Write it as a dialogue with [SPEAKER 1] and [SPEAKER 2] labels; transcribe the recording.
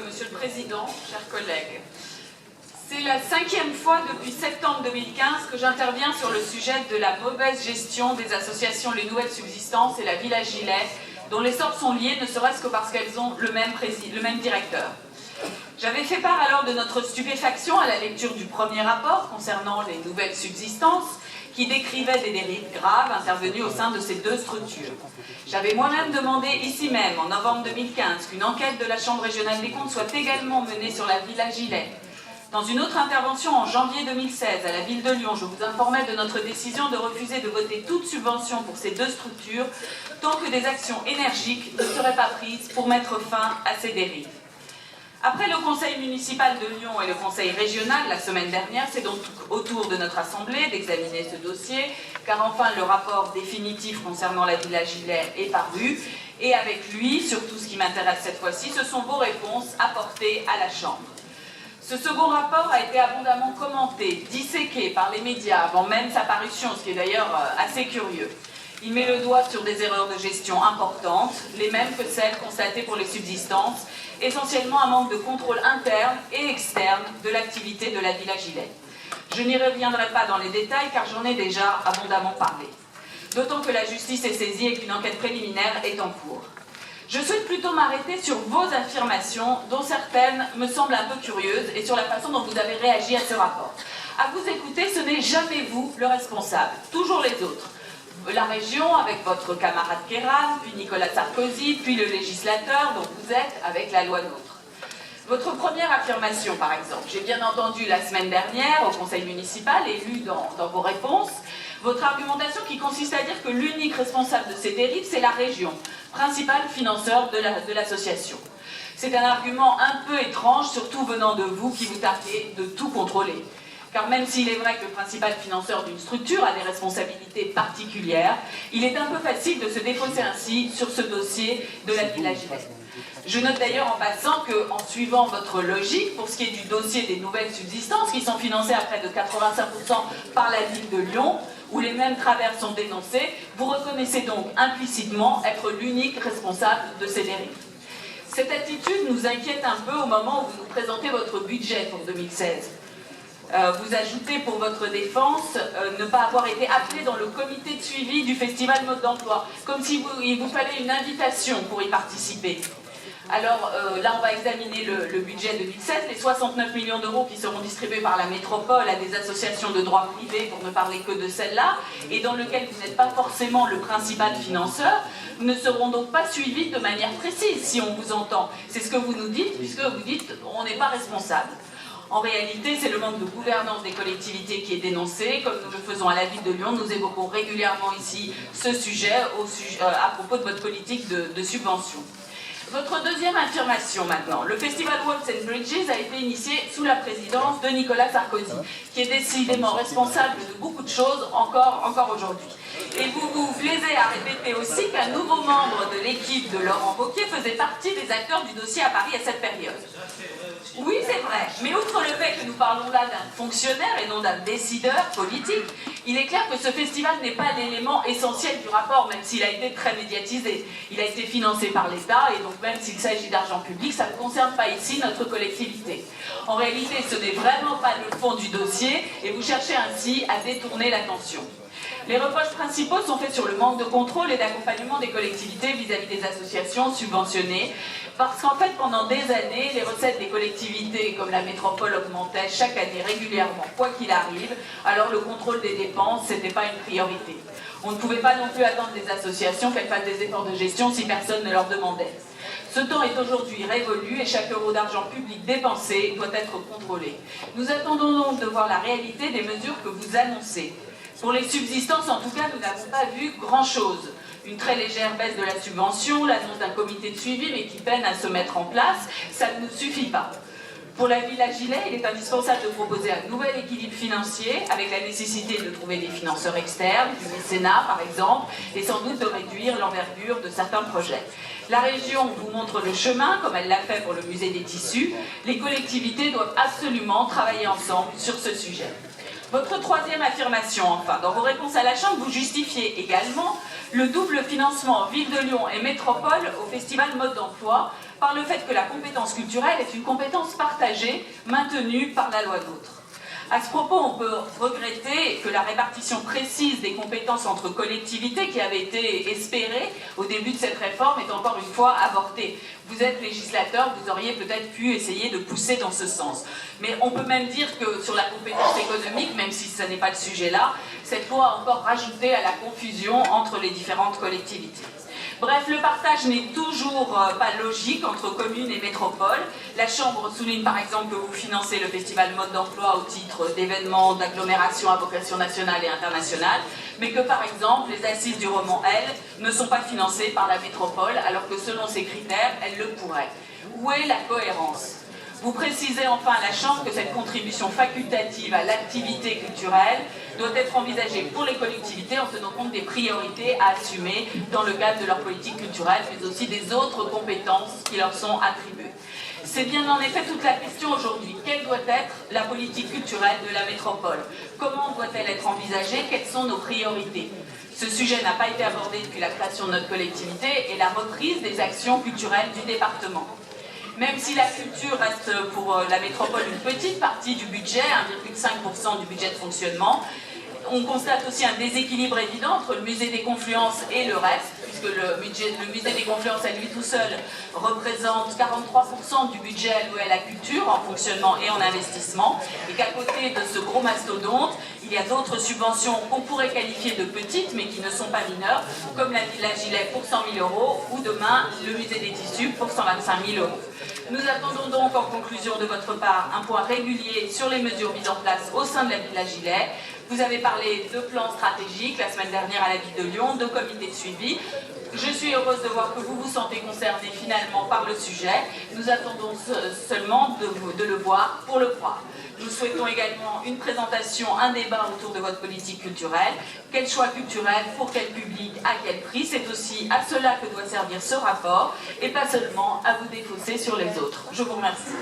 [SPEAKER 1] Monsieur le Président, chers collègues. C'est la 5e fois depuis septembre 2015 que j'interviens sur le sujet de la mauvaise gestion des associations Les Nouvelles Subsistances et la Villa Gilet, dont les sorts sont liés, ne serait-ce que parce qu'elles ont le même directeur. J'avais fait part alors de notre stupéfaction à la lecture du premier rapport concernant les nouvelles subsistances, qui décrivait des dérives graves intervenues au sein de ces deux structures. J'avais moi-même demandé ici même, en novembre 2015, qu'une enquête de la Chambre régionale des comptes soit également menée sur la Villa Gilet. Dans une autre intervention en janvier 2016 à la ville de Lyon, je vous informais de notre décision de refuser de voter toute subvention pour ces deux structures tant que des actions énergiques ne seraient pas prises pour mettre fin à ces dérives. Après le conseil municipal de Lyon et le conseil régional la semaine dernière, c'est donc au tour de notre assemblée d'examiner ce dossier, car enfin le rapport définitif concernant la Villa Gilet est paru, et avec lui, surtout ce qui m'intéresse cette fois-ci, ce sont vos réponses apportées à la Chambre. Ce second rapport a été abondamment commenté, disséqué par les médias avant même sa parution, ce qui est d'ailleurs assez curieux. Il met le doigt sur des erreurs de gestion importantes, les mêmes que celles constatées pour les subsistances, essentiellement un manque de contrôle interne et externe de l'activité de la Villa Gilet. Je n'y reviendrai pas dans les détails car j'en ai déjà abondamment parlé. D'autant que la justice est saisie et qu'une enquête préliminaire est en cours. Je souhaite plutôt m'arrêter sur vos affirmations, dont certaines me semblent un peu curieuses, et sur la façon dont vous avez réagi à ce rapport. À vous écouter, ce n'est jamais vous le responsable, toujours les autres. La région, avec votre camarade Kéran, puis Nicolas Sarkozy, puis le législateur dont vous êtes avec la loi NOTRe. Votre première affirmation, par exemple, j'ai bien entendu la semaine dernière au conseil municipal et lu dans vos réponses, votre argumentation qui consiste à dire que l'unique responsable de ces dérives, c'est la région, principal financeur de l'association. C'est un argument un peu étrange, surtout venant de vous qui vous targuez de tout contrôler. Car même s'il est vrai que le principal financeur d'une structure a des responsabilités particulières, il est un peu facile de se défausser ainsi sur ce dossier de la Villa Gilet. Je note d'ailleurs en passant qu'en suivant votre logique, pour ce qui est du dossier des nouvelles subsistances, qui sont financées à près de 85% par la ville de Lyon, où les mêmes travers sont dénoncés, vous reconnaissez donc implicitement être l'unique responsable de ces dérives. Cette attitude nous inquiète un peu au moment où vous nous présentez votre budget pour 2016. Vous ajoutez pour votre défense ne pas avoir été appelé dans le comité de suivi du festival Mode d'Emploi, comme si il vous fallait une invitation pour y participer. Alors là, on va examiner le budget 2016, les 69 millions d'euros qui seront distribués par la métropole à des associations de droit privé, pour ne parler que de celles-là, et dans lequel vous n'êtes pas forcément le principal financeur, ne seront donc pas suivis de manière précise, si on vous entend. C'est ce que vous nous dites, puisque vous dites on n'est pas responsable. En réalité, c'est le manque de gouvernance des collectivités qui est dénoncé. Comme nous le faisons à la ville de Lyon, nous évoquons régulièrement ici ce sujet à propos de votre politique de subvention. Votre deuxième affirmation maintenant. Le festival Walks and Bridges a été initié sous la présidence de Nicolas Sarkozy, qui est décidément responsable de beaucoup de choses encore aujourd'hui. Et vous vous plaisez à répéter aussi qu'un nouveau membre de l'équipe de Laurent Wauquiez faisait partie des acteurs du dossier à Paris à cette période. Oui, c'est vrai, mais outre le fait que nous parlons là d'un fonctionnaire et non d'un décideur politique, il est clair que ce festival n'est pas l'élément essentiel du rapport, même s'il a été très médiatisé. Il a été financé par l'État, et donc même s'il s'agit d'argent public, ça ne concerne pas ici notre collectivité. En réalité, ce n'est vraiment pas le fond du dossier, et vous cherchez ainsi à détourner l'attention. Les reproches principaux sont faits sur le manque de contrôle et d'accompagnement des collectivités vis-à-vis des associations subventionnées, parce qu'en fait, pendant des années, les recettes des collectivités comme la métropole augmentaient chaque année régulièrement, quoi qu'il arrive, alors le contrôle des dépenses, ce n'était pas une priorité. On ne pouvait pas non plus attendre des associations qu'elles fassent des efforts de gestion si personne ne leur demandait. Ce temps est aujourd'hui révolu et chaque euro d'argent public dépensé doit être contrôlé. Nous attendons donc de voir la réalité des mesures que vous annoncez. Pour les subsistances, en tout cas, nous n'avons pas vu grand-chose. Une très légère baisse de la subvention, l'annonce d'un comité de suivi, mais qui peine à se mettre en place, ça ne nous suffit pas. Pour la Villa Gilet, il est indispensable de proposer un nouvel équilibre financier, avec la nécessité de trouver des financeurs externes, du mécénat par exemple, et sans doute de réduire l'envergure de certains projets. La région vous montre le chemin, comme elle l'a fait pour le musée des tissus. Les collectivités doivent absolument travailler ensemble sur ce sujet. Votre troisième affirmation, enfin, dans vos réponses à la Chambre, vous justifiez également le double financement Ville de Lyon et Métropole au Festival Mode d'Emploi par le fait que la compétence culturelle est une compétence partagée maintenue par la loi NOTRe. À ce propos, on peut regretter que la répartition précise des compétences entre collectivités qui avait été espérée au début de cette réforme est encore une fois avortée. Vous êtes législateur, vous auriez peut-être pu essayer de pousser dans ce sens. Mais on peut même dire que sur la compétence économique, même si ce n'est pas le sujet là, cette loi a encore rajouté à la confusion entre les différentes collectivités. Bref, le partage n'est toujours pas logique entre communes et métropoles. La Chambre souligne par exemple que vous financez le Festival Mode d'Emploi au titre d'événements d'agglomération à vocation nationale et internationale, mais que par exemple les assises du roman, elles, ne sont pas financées par la métropole, alors que selon ces critères, elles le pourraient. Où est la cohérence ? Vous précisez enfin à la Chambre que cette contribution facultative à l'activité culturelle doit être envisagée pour les collectivités en tenant compte des priorités à assumer dans le cadre de leur politique culturelle, mais aussi des autres compétences qui leur sont attribuées. C'est bien en effet toute la question aujourd'hui. Quelle doit être la politique culturelle de la métropole? Comment doit-elle être envisagée? Quelles sont nos priorités? Ce sujet n'a pas été abordé depuis la création de notre collectivité et la reprise des actions culturelles du département. Même si la culture reste pour la métropole une petite partie du budget, 1,5% du budget de fonctionnement, on constate aussi un déséquilibre évident entre le musée des Confluences et le reste, puisque le musée des Confluences à lui tout seul représente 43% du budget alloué à la culture en fonctionnement et en investissement, et qu'à côté de ce gros mastodonte, il y a d'autres subventions qu'on pourrait qualifier de petites, mais qui ne sont pas mineures, comme la Villa Gilet pour 100 000 € ou demain le musée des Tissus pour 125 000 €. Nous attendons donc en conclusion de votre part un point régulier sur les mesures mises en place au sein de la Villa Gilet. Vous avez parlé de plans stratégiques la semaine dernière à la Ville de Lyon, de comités de suivi. Je suis heureuse de voir que vous vous sentez concerné finalement par le sujet. Nous attendons seulement de le voir pour le croire. Nous souhaitons également une présentation, un débat autour de votre politique culturelle. Quel choix culturel, pour quel public, à quel prix? C'est aussi à cela que doit servir ce rapport et pas seulement à vous défausser sur les autres. Je vous remercie.